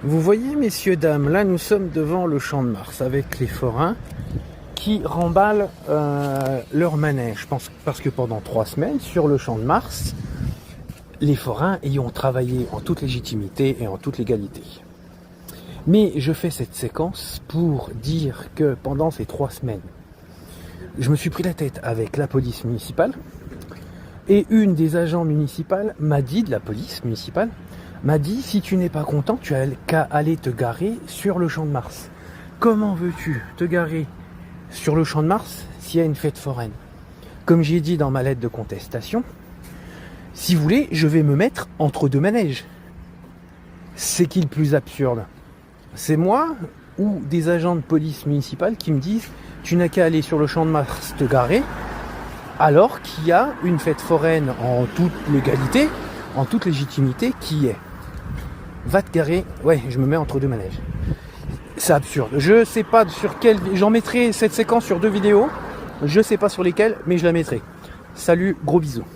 Vous voyez, messieurs, dames, là nous sommes devant le Champ de Mars avec les forains qui remballent leur manège. Je pense parce que pendant 3 semaines, sur le Champ de Mars, les forains y ont travaillé en toute légitimité et en toute légalité. Mais je fais cette séquence pour dire que pendant ces 3 semaines, je me suis pris la tête avec la police municipale et une des agents municipales m'a dit, de la police municipale, m'a dit, si tu n'es pas content, tu as qu'à aller te garer sur le Champ de Mars. Comment veux-tu te garer sur le Champ de Mars s'il y a une fête foraine? Comme j'ai dit dans ma lettre de contestation, si vous voulez, je vais me mettre entre deux manèges. C'est qui le plus absurde? C'est moi ou des agents de police municipale qui me disent, tu n'as qu'à aller sur le Champ de Mars te garer, alors qu'il y a une fête foraine en toute légalité, en toute légitimité qui y est. Va te garer, ouais, je me mets entre deux manèges. C'est absurde. Je sais pas sur quelle, j'en mettrai cette séquence sur 2 vidéos. Je sais pas sur lesquelles, mais je la mettrai. Salut, gros bisous.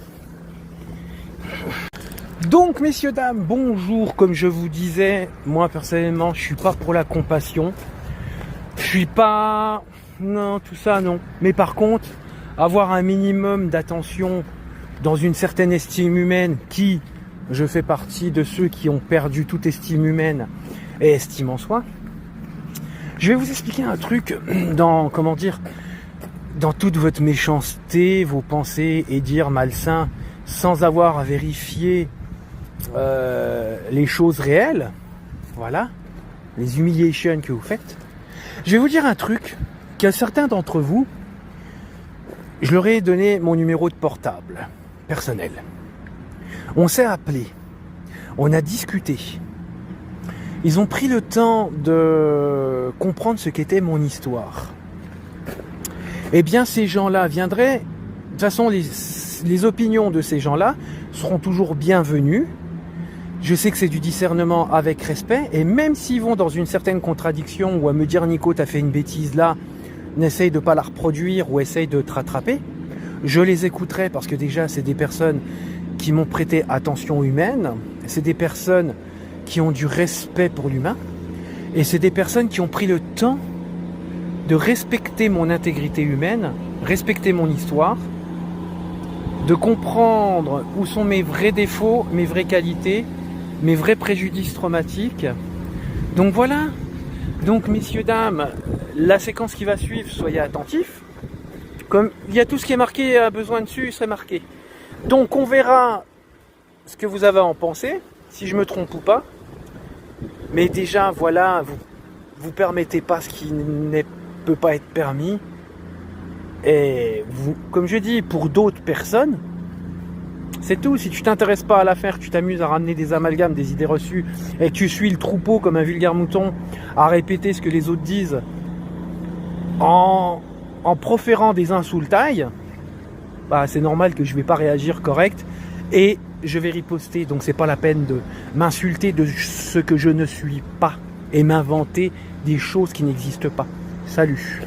Donc, messieurs, dames, bonjour. Comme je vous disais, moi personnellement, je suis pas pour la compassion. Je suis pas, non, tout ça, non. Mais par contre, avoir un minimum d'attention dans une certaine estime humaine qui, je fais partie de ceux qui ont perdu toute estime humaine et estime en soi. Je vais vous expliquer un truc dans, comment dire, dans toute votre méchanceté, vos pensées et dires malsains, sans avoir à vérifier les choses réelles, voilà, les humiliations que vous faites. Je vais vous dire un truc qu'à certains d'entre vous, je leur ai donné mon numéro de portable personnel. On s'est appelé, on a discuté. Ils ont pris le temps de comprendre ce qu'était mon histoire. Eh bien, ces gens-là viendraient. De toute façon, les opinions de ces gens-là seront toujours bienvenues. Je sais que c'est du discernement avec respect. Et même s'ils vont dans une certaine contradiction ou à me dire, Nico, t'as fait une bêtise là, n'essaye de pas la reproduire ou essaye de te rattraper, je les écouterai parce que déjà, c'est des personnes qui m'ont prêté attention humaine, c'est des personnes qui ont du respect pour l'humain, et c'est des personnes qui ont pris le temps de respecter mon intégrité humaine, respecter mon histoire, de comprendre où sont mes vrais défauts, mes vraies qualités, mes vrais préjudices traumatiques. Donc voilà, donc messieurs, dames, la séquence qui va suivre, soyez attentifs. Comme il y a tout ce qui est marqué à besoin dessus, il serait marqué. Donc on verra ce que vous avez à en penser, si je me trompe ou pas. Mais déjà, voilà, vous permettez pas ce qui ne peut pas être permis. Et vous, comme je dis, pour d'autres personnes, c'est tout. Si tu t'intéresses pas à l'affaire, tu t'amuses à ramener des amalgames, des idées reçues, et que tu suis le troupeau comme un vulgaire mouton, à répéter ce que les autres disent, en proférant des insultailles, bah, c'est normal que je vais pas réagir correct et je vais riposter. Donc c'est pas la peine de m'insulter de ce que je ne suis pas et m'inventer des choses qui n'existent pas. Salut.